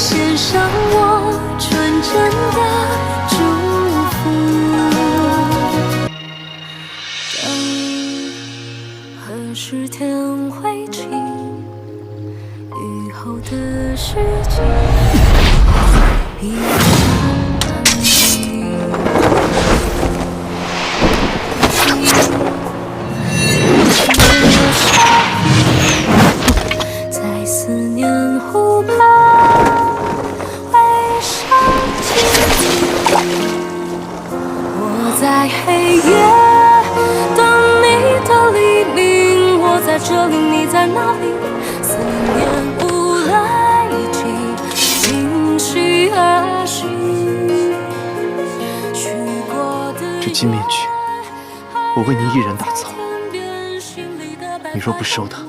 献上我纯真的祝福。等何时天会晴，雨后的世界一样安静。在思念湖畔回首情景，我在黑夜等你的黎明，我在这里，你在哪里？思念无来及，今夕何夕？这金面具，我为你一人打造。你若不收它，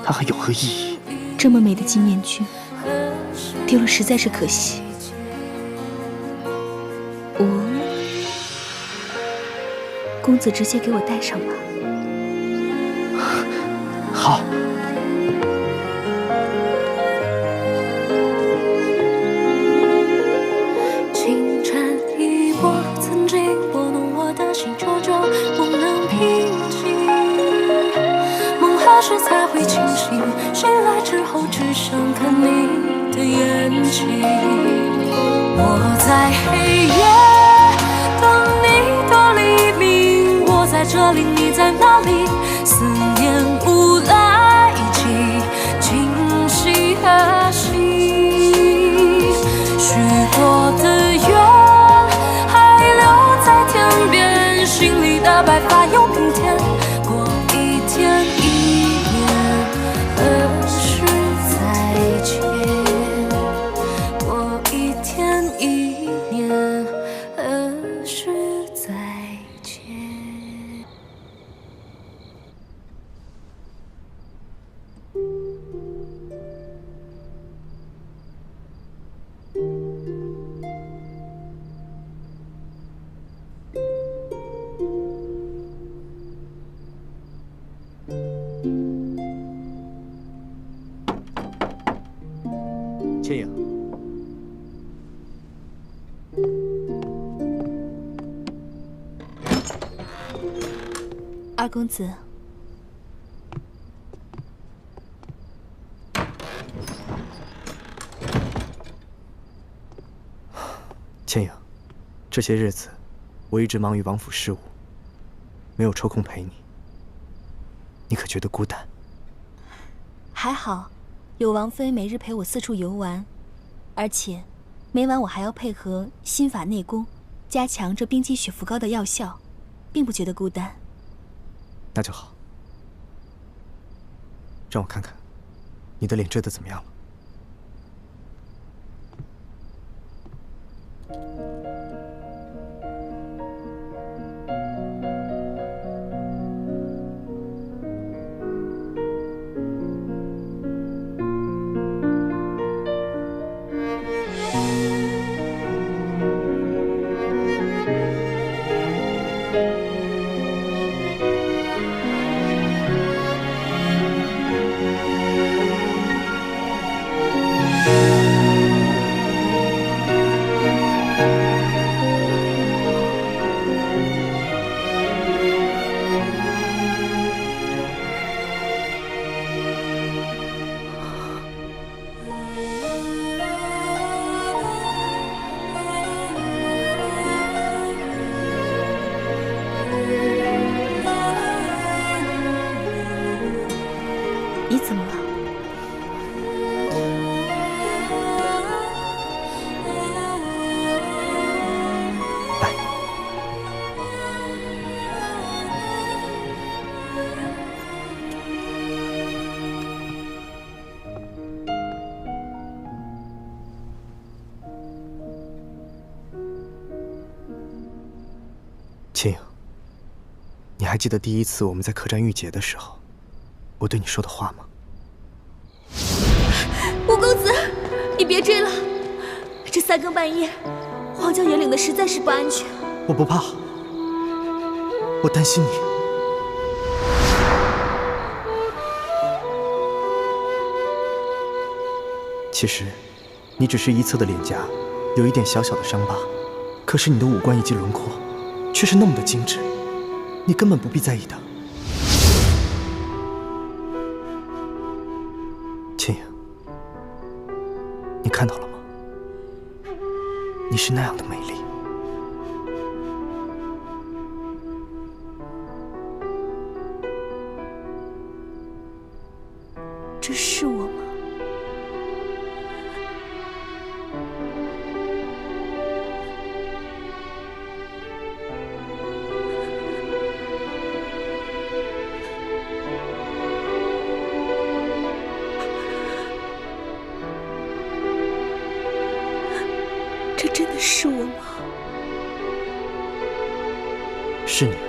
它还有何意义？这么美的金面具，丢了实在是可惜。公子直接给我戴上吧。好。情缠一波，曾经拨弄我的心，久久不能平静。梦何时才会清醒？醒来之后，只想看你的眼睛。我在黑夜等你的黎明，我在这里，你在哪里？思念无来及，今夕何夕？许多的愿还留在天边，心里的白发又平添。过一天一年，何时再见？过一天一年，何时再见？千影，二公子，千影，这些日子我一直忙于王府事务，没有抽空陪你。你可觉得孤单？还好，有王妃每日陪我四处游玩，而且每晚我还要配合心法内功，加强这冰肌血符膏的药效，并不觉得孤单。那就好。让我看看，你的脸遮得怎么样了？你怎么了？来，青影，你还记得第一次我们在客栈遇劫的时候，我对你说的话吗？五公子，你别追了，这三更半夜，荒郊野岭的实在是不安全。我不怕，我担心你。其实，你只是一侧的脸颊有一点小小的伤疤，可是你的五官以及轮廓却是那么的精致，你根本不必在意的。倩影，你看到了吗？你是那样的美丽。这是我吗？这真的是我吗？是你啊，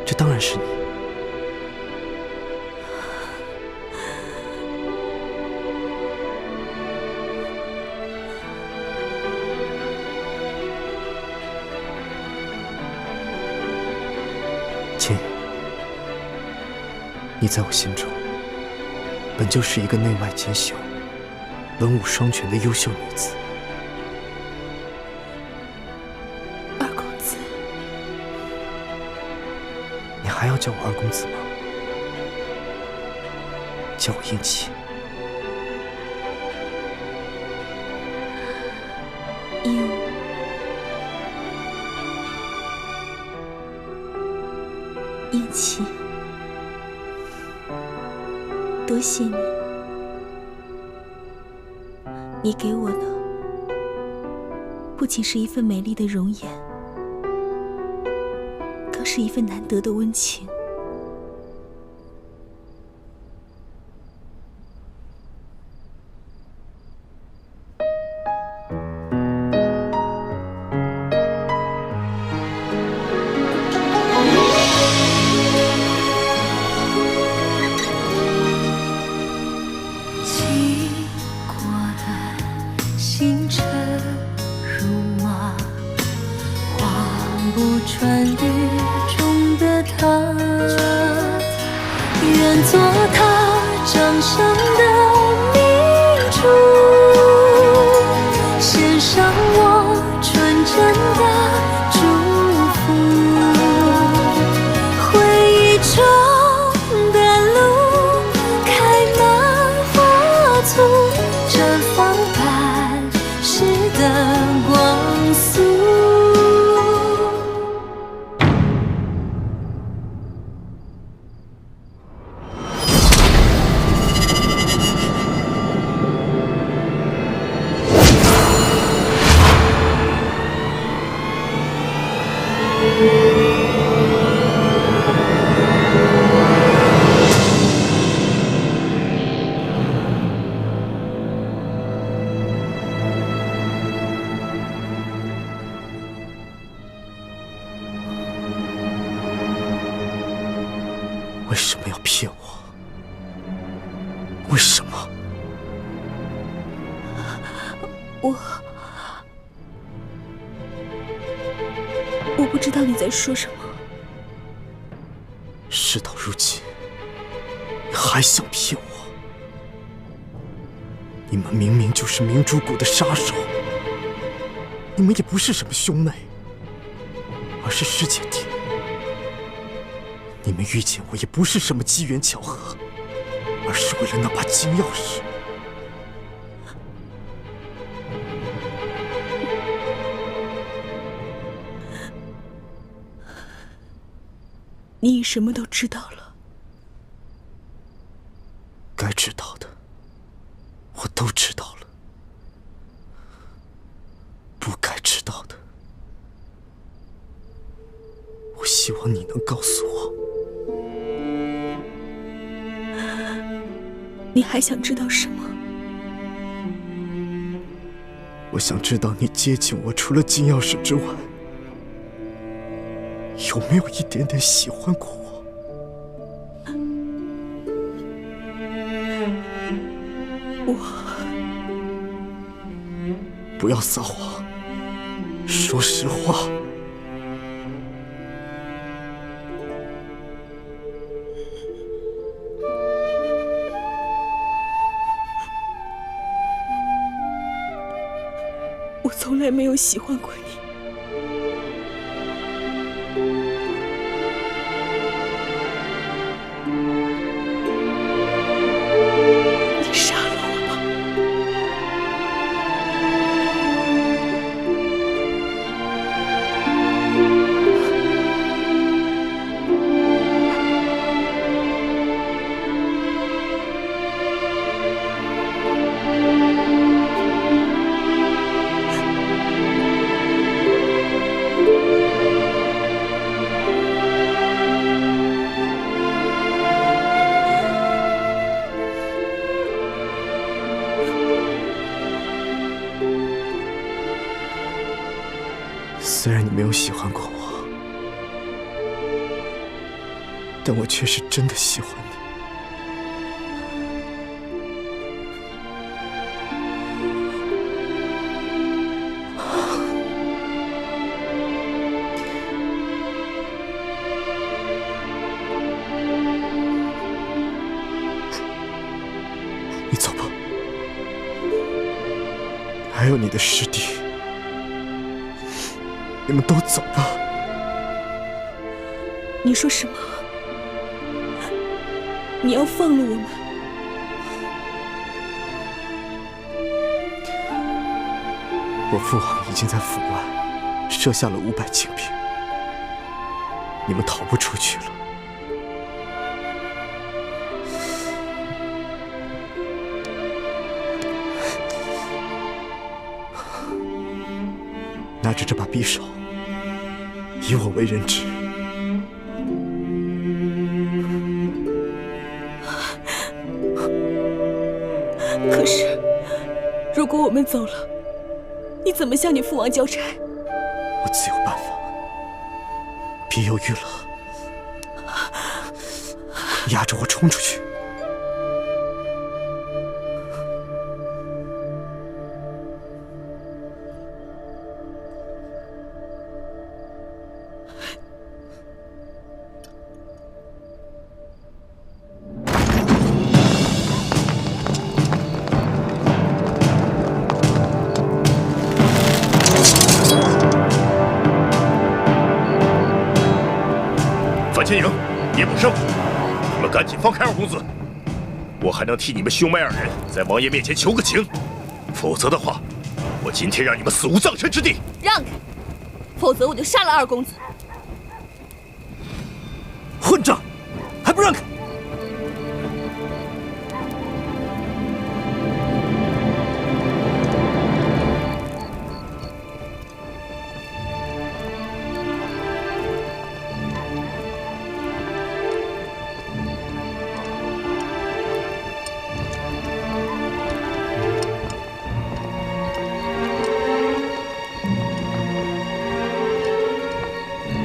这当然是你。倩影，你在我心中本就是一个内外兼修、文武双全的优秀女子。二公子，你还要叫我二公子吗？叫我燕齐。燕齐，多谢你，你给我的不仅是一份美丽的容颜，更是一份难得的温情。星辰如马，画不穿雨中的他。愿做他掌上的明珠，献上我纯真的祝福。回忆中的路开满花簇，绽放般是的光速。为什么要骗我？为什么？我不知道你在说什么。事到如今，你还想骗我？你们明明就是明珠谷的杀手，你们也不是什么兄妹，而是师姐弟。你们遇见我也不是什么机缘巧合，而是为了那把金钥匙。你什么都知道了。该知道的，我都知道了；不该知道的，我希望你能告诉我。你还想知道什么？我想知道你接近我除了金钥匙之外，有没有一点点喜欢过我？不要撒谎，说实话。我从来没有喜欢过你。你杀了我吧！虽然你没有喜欢过我，但我却是真的喜欢你。你走吧，还有你的师弟。你们都走吧。你说什么？你要放了我们？我父王已经在府外设下了500精兵，你们逃不出去了。拿着这把匕首，以我为人质。可是，如果我们走了，你怎么向你父王交差？我自有办法。别犹豫了，压着我冲出去。范千影、叶补生，你们赶紧放开二公子，我还能替你们兄妹2人在王爷面前求个情，否则的话，我今天让你们死无葬身之地。让开，否则我就杀了二公子。混账，还不让开！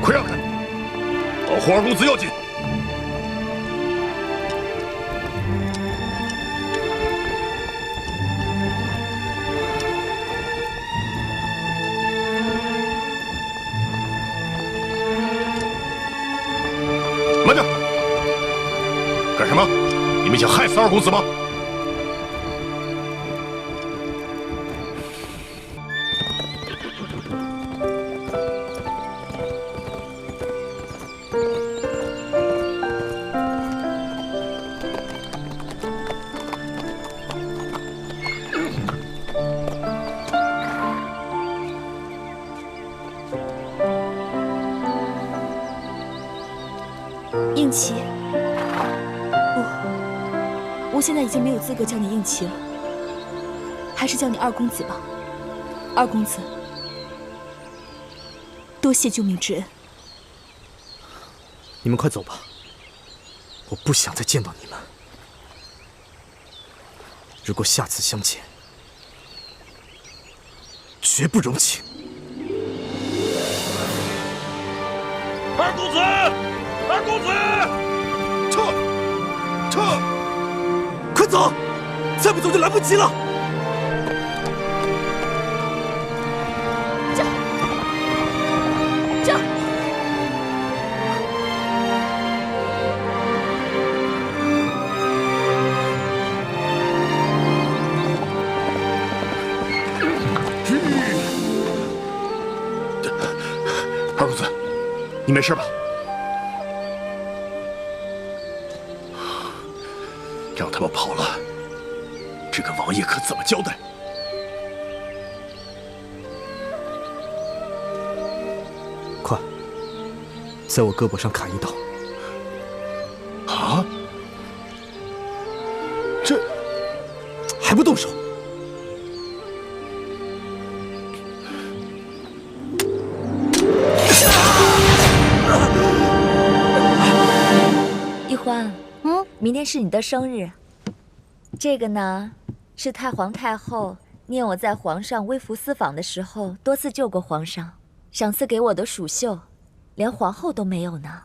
快让开，保护二公子要紧。慢着！干什么？你们想害死二公子吗？应琪，我现在已经没有资格叫你应琪了，还是叫你二公子吧。二公子，多谢救命之恩。你们快走吧，我不想再见到你们。如果下次相见，绝不容情。二公子，二公子，撤！快走，再不走就来不及了。二公子，你没事吧？让他们跑了，这个王爷可怎么交代？快，在我胳膊上砍一刀！啊！这还不动手？一欢，明天是你的生日。这个呢，是太皇太后念我在皇上微服私访的时候多次救过皇上，赏赐给我的蜀绣，连皇后都没有呢。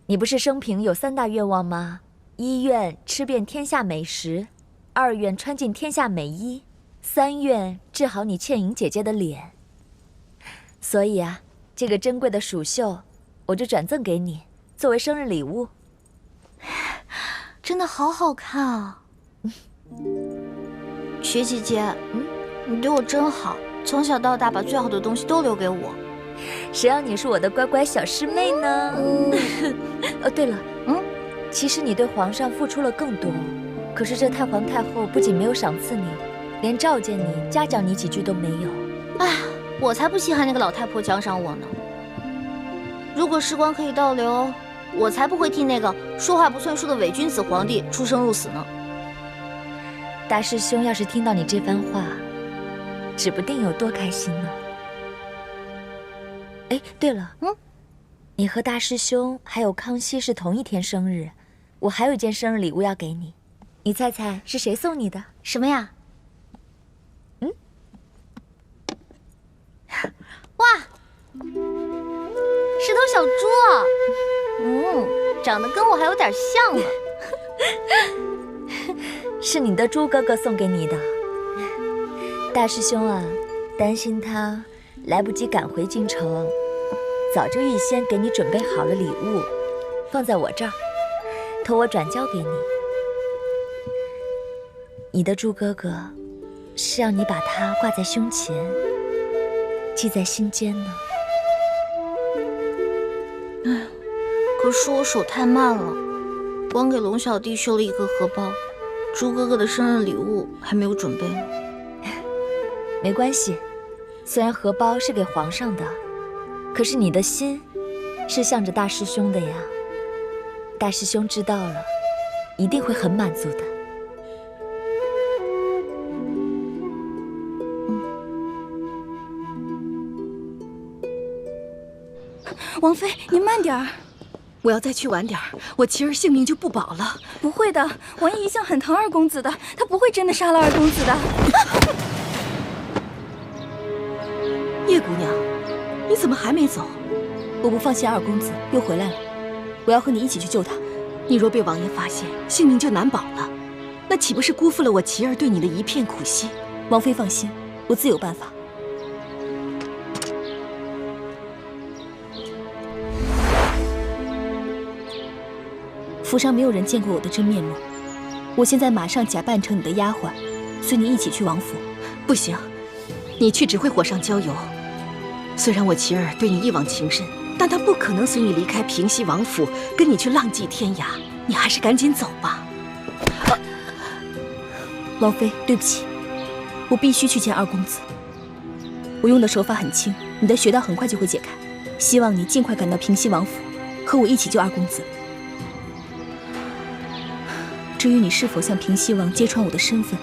你不是生平有3大愿望吗？一愿吃遍天下美食，2愿穿尽天下美衣，3愿治好你倩影姐姐的脸。所以啊，这个珍贵的蜀绣，我就转赠给你，作为生日礼物。真的好好看啊！雪姐姐，你对我真好，从小到大把最好的东西都留给我。谁让你是我的乖乖小师妹呢？哦，对了，其实你对皇上付出了更多，可是这太皇太后不仅没有赏赐你，连召见你、嘉奖你几句都没有。哎，我才不稀罕那个老太婆奖赏我呢。如果时光可以倒流，我才不会替那个说话不算数的伪君子皇帝出生入死呢。大师兄要是听到你这番话，指不定有多开心呢。哎，对了，你和大师兄还有康熙是同一天生日，我还有一件生日礼物要给你，你猜猜是谁送你的？什么呀？哇，石头小猪，长得跟我还有点像呢。是你的猪哥哥送给你的。大师兄啊，担心他来不及赶回京城，早就预先给你准备好了礼物，放在我这儿，托我转交给你。你的猪哥哥是让你把它挂在胸前，系在心间呢。可是我手太慢了，光给龙小弟绣了一个荷包，猪哥哥的生日礼物还没有准备呢。没关系，虽然荷包是给皇上的，可是你的心是向着大师兄的呀。大师兄知道了，一定会很满足的。王妃，您慢点儿。我要再去晚点儿，我琪儿性命就不保了。不会的，王爷一向很疼二公子的，他不会真的杀了二公子的。叶姑娘，你怎么还没走？我不放心二公子又回来了，我要和你一起去救他。你若被王爷发现，性命就难保了，那岂不是辜负了我琪儿对你的一片苦心？王妃放心，我自有办法。府上没有人见过我的真面目，我现在马上假扮成你的丫鬟，随你一起去王府。不行，你去只会火上浇油。虽然我琪儿对你一往情深，但她不可能随你离开平西王府，跟你去浪迹天涯。你还是赶紧走吧。王妃，对不起，我必须去见二公子。我用的手法很轻，你的穴道很快就会解开。希望你尽快赶到平西王府，和我一起救二公子。至于你是否向平西王揭穿我的身份，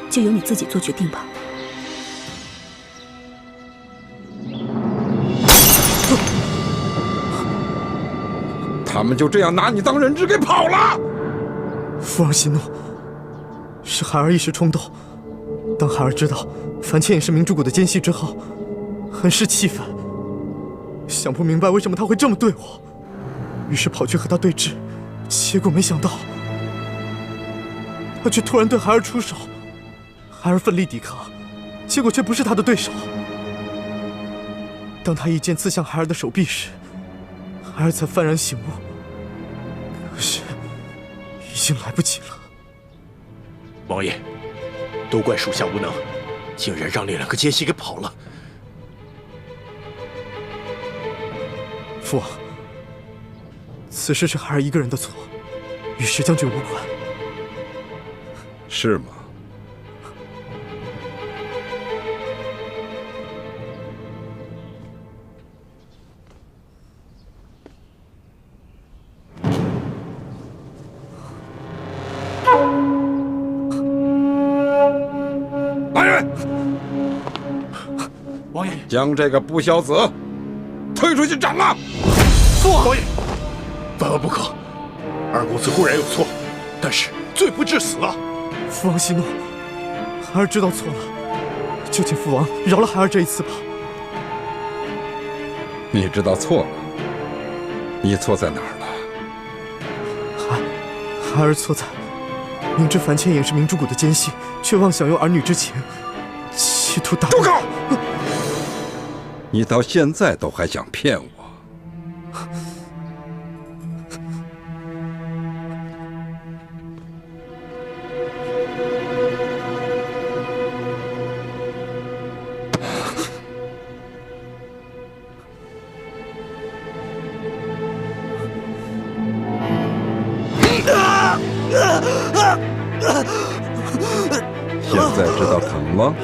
就由你自己做决定吧。他们就这样拿你当人质给跑了。父王息怒，是孩儿一时冲动。当孩儿知道樊倩也是明珠谷的奸细之后，很是气愤，想不明白为什么他会这么对我，于是跑去和他对峙，结果没想到他却突然对孩儿出手，孩儿奋力抵抗，结果却不是他的对手。当他一剑刺向孩儿的手臂时，孩儿才幡然醒悟，可是已经来不及了。王爷，都怪属下无能，竟然让那2个奸细给跑了。父王，此事是孩儿一个人的错，与石将军无关。是吗？来人！王爷，将这个不孝子推出去斩了！父王，王爷，万万不可！二公子固然有错，但是罪不至死啊！父王息怒，孩儿知道错了，就请父王饶了孩儿这一次吧。你知道错了，你错在哪儿了？孩儿错在明知樊千影是明珠谷的奸细，却妄想用儿女之情，企图打住口！你到现在都还想骗我？现在知道疼了？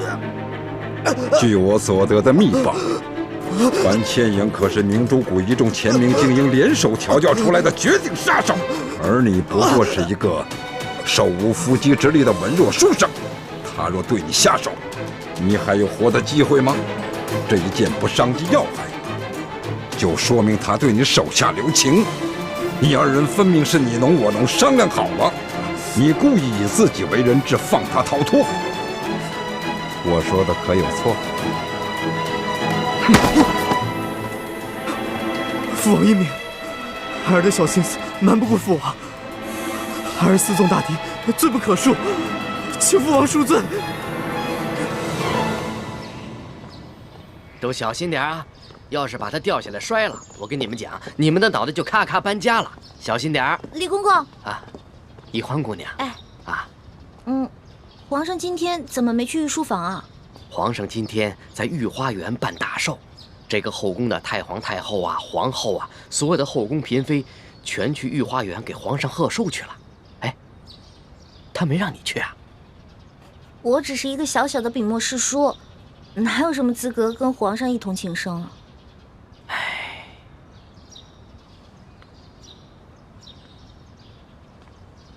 据我所得的密报，樊千影可是明珠谷一众前明精英联手调教出来的绝顶杀手，而你不过是一个手无缚鸡之力的文弱书生。他若对你下手，你还有活的机会吗？这一剑不伤及要害，就说明他对你手下留情。你二人分明是你侬我侬，商量好了，你故意以自己为人质，放他逃脱。我说的可有错？父王英明，孩儿的小心思瞒不过父王，孩儿私纵大敌，罪不可恕，请父王恕罪。都小心点啊！要是把它掉下来摔了，我跟你们讲，你们的脑袋就咔咔搬家了。小心点儿。李公公啊，宜欢姑娘。哎，啊，皇上今天怎么没去御书房啊？皇上今天在御花园办大寿，这个后宫的太皇太后啊、皇后啊，所有的后宫嫔妃，全去御花园给皇上贺寿去了。哎，他没让你去啊？我只是一个小小的笔墨侍书，哪有什么资格跟皇上一同庆生啊？哎，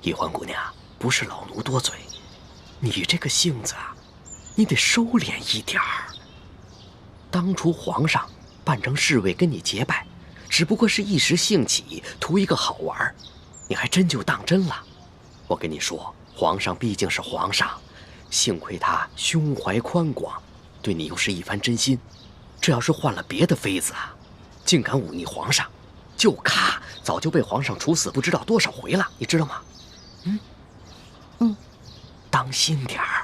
宜欢姑娘，不是老奴多嘴，你这个性子啊，你得收敛一点儿。当初皇上扮成侍卫跟你结拜，只不过是一时兴起，图一个好玩，你还真就当真了。我跟你说，皇上毕竟是皇上，幸亏他胸怀宽广，对你又是一番真心。这要是换了别的妃子啊，竟敢忤逆皇上，就咔早就被皇上处死不知道多少回了，你知道吗？当心点儿。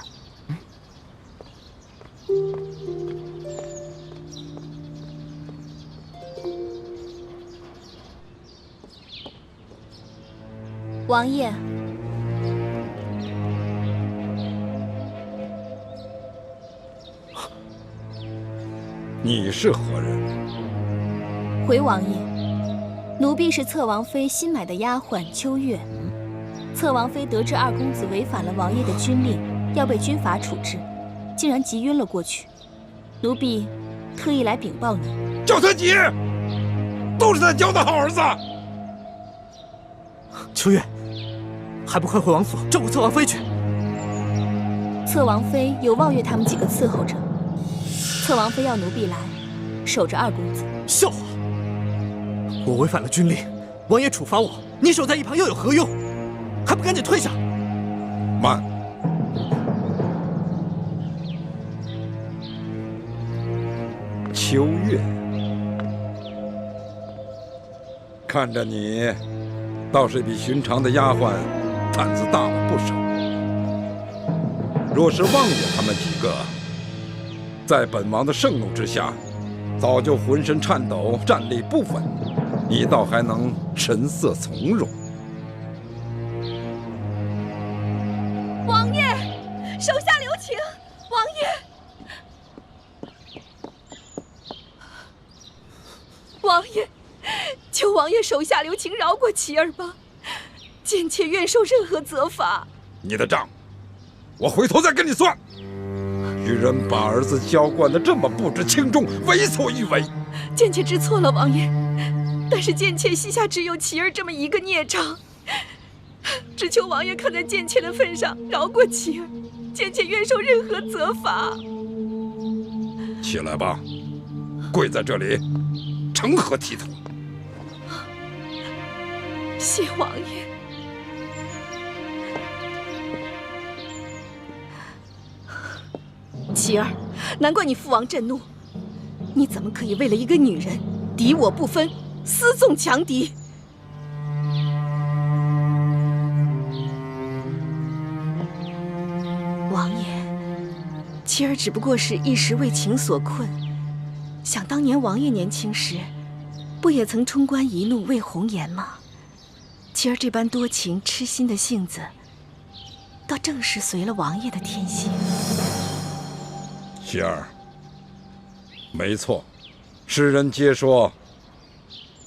王爷，你是何人？回王爷，奴婢是侧王妃新买的丫鬟秋月。侧王妃得知二公子违反了王爷的军令，要被军法处置，竟然急晕了过去。奴婢特意来禀报你。叫他急，都是他教的好儿子。秋月，还不快回王府照顾侧王妃去！侧王妃有望月他们几个伺候着，侧王妃要奴婢来守着二公子。笑话！我违反了军令，王爷处罚我，你守在一旁又有何用？还不赶紧退下！慢！秋月，看着你，倒是比寻常的丫鬟胆子大了不少。若是望爷他们几个，在本王的盛怒之下，早就浑身颤抖，站立不稳，你倒还能神色从容。王爷，手下留情！王爷，王爷，求王爷手下留情，饶过琪儿吧。贱妾愿受任何责罚。你的账，我回头再跟你算。愚人把儿子娇惯得这么不知轻重，为所欲为。贱妾知错了，王爷。但是贱妾膝下只有琪儿这么一个孽障，只求王爷看在贱妾的份上，饶过琪儿。贱妾愿受任何责罚。起来吧，跪在这里，成何体统？谢王爷。琪儿，难怪你父王震怒，你怎么可以为了一个女人敌我不分，私纵强敌？王爷，琪儿只不过是一时为情所困。想当年王爷年轻时，不也曾冲冠一怒为红颜吗？琪儿这般多情痴心的性子，倒正是随了王爷的天性。琪儿，没错，世人皆说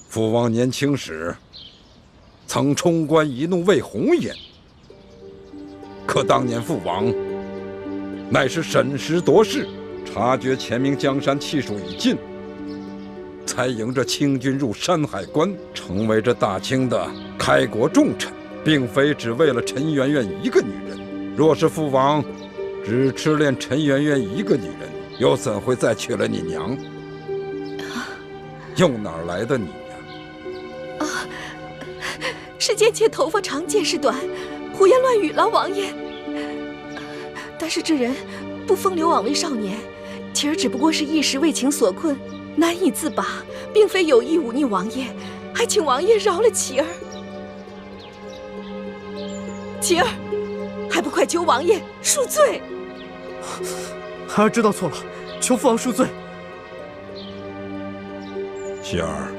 父王年轻时曾冲冠一怒为红颜，可当年父王乃是审时度势，察觉前明江山气数已尽，才迎着清军入山海关，成为这大清的开国重臣，并非只为了陈圆圆一个女人。若是父王只痴恋陈圆圆一个女人，又怎会再娶了你娘？又哪儿来的你呀？是贱妾头发长见识短，胡言乱语了，王爷。但是这人不风流枉为少年，琪儿只不过是一时为情所困，难以自拔，并非有意忤逆王爷，还请王爷饶了琪儿。琪儿，还不快求王爷恕罪！孩儿知道错了，求父王恕罪。希儿，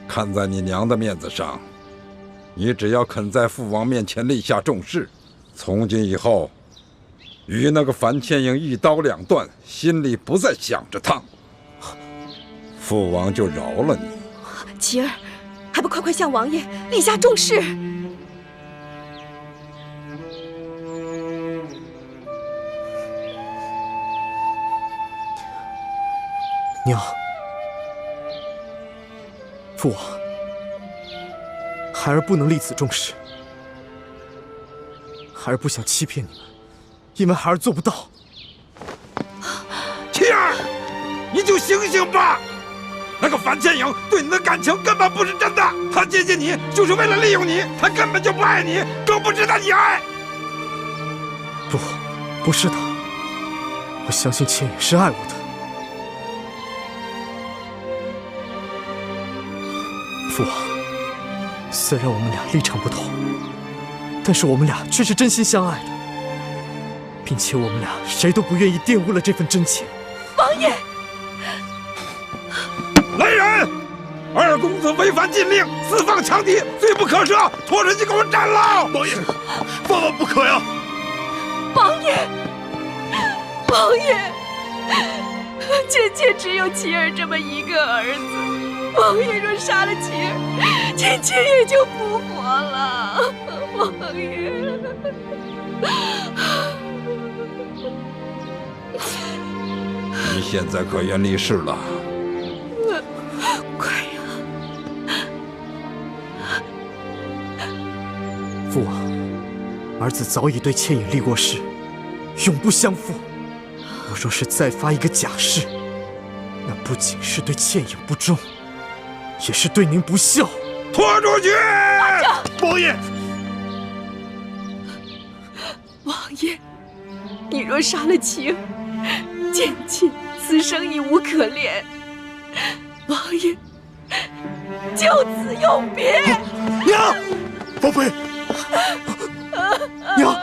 看在你娘的面子上，你只要肯在父王面前立下重誓，从今以后与那个樊倩影一刀两断，心里不再想着他，父王就饶了你。琪儿，还不快快向王爷立下重誓！娘，父王，孩儿不能立此重誓。孩儿不想欺骗你们，因为孩儿做不到。琪儿，你就醒醒吧！那个樊倩影对你的感情根本不是真的，她接近你就是为了利用你，她根本就不爱你，更不值得你爱。不是的，我相信倩影是爱我的。父王，虽然我们俩立场不同，但是我们俩却是真心相爱的，并且我们俩谁都不愿意玷污了这份真情。王爷，来人！二公子违反禁令，私放强敌，罪不可赦，拖出去给我斩了！王爷，万万不可呀！王爷，王爷，贱妾只有琪儿这么一个儿子。王爷若杀了琪儿，倩妾也就不活了。王爷，你现在可愿立誓了？快呀！父王，儿子早已对倩影立过誓，永不相负。我若是再发一个假誓，那不仅是对倩影不忠，也是对您不孝。拖出去！王爷，王爷，你若杀了琪儿，贱妾此生已无可恋。王爷，就此永别。娘，宝贝，娘。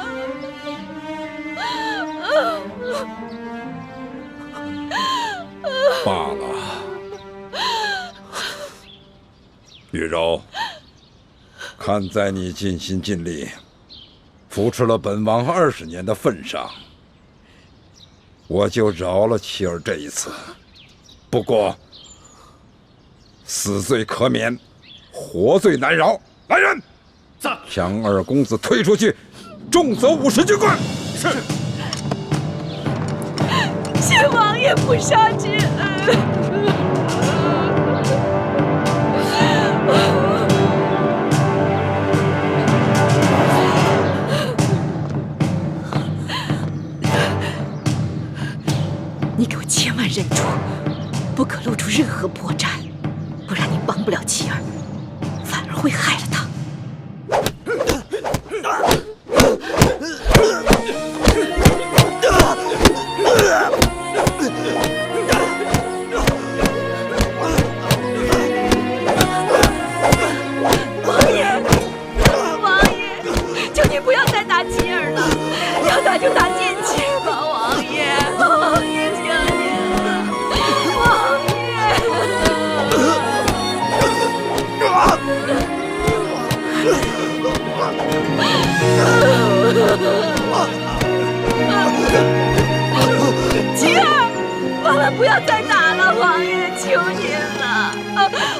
罢了，玉柔，看在你尽心尽力扶持了本王20年的份上，我就饶了琪儿这一次。不过，死罪可免，活罪难饶。来人，将二公子推出去，重责50军棍。是。谢王爷不杀之恩。你给我千万忍住，不可露出任何破绽，不然你帮不了妻儿，反而会害了她。王爷，求你不要再打妻儿了，要打就打剑气吧，王爷。王爷，求你了，王爷。妻儿，万万不要再打了，王爷，求您了，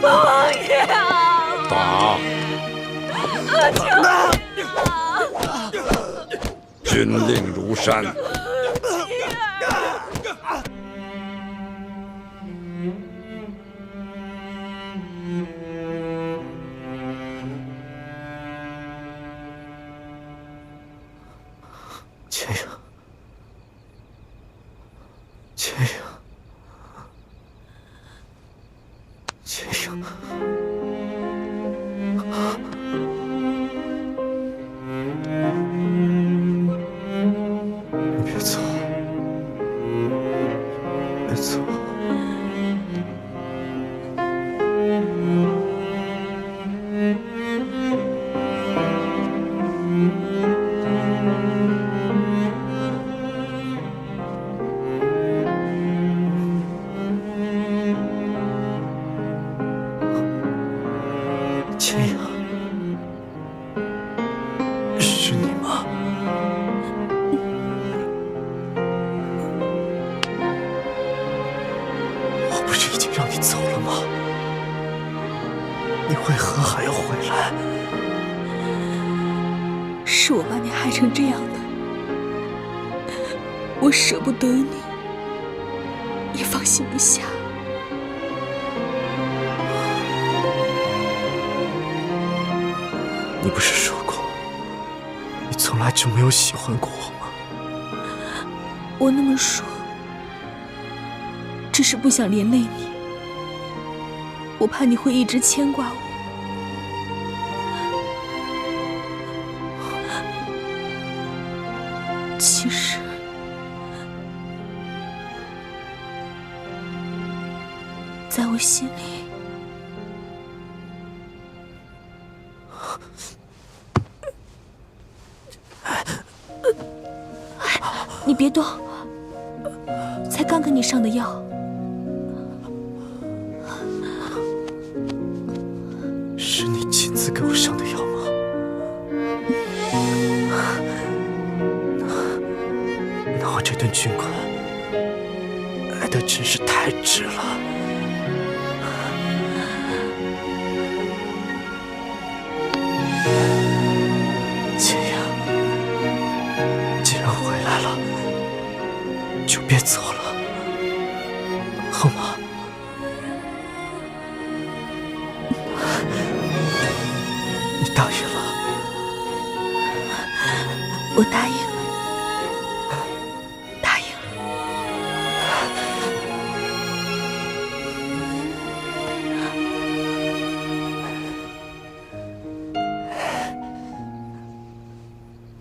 王爷啊！打！求您了！军令如山。千影，千影，千影，你别走，别走。千影，是你吗？我不是已经让你走了吗？你为何还要回来？是我把你害成这样的，我舍不得你，也放心不下。你不是说过，你从来就没有喜欢过我吗？我那么说，只是不想连累你，我怕你会一直牵挂我。其实，在我心里，你别动，才刚给你上的药。是你亲自给我上的药吗？那我这顿军棍来的真是太值了。千影，既然回来了，就别走了，好吗？你答应了？我答应。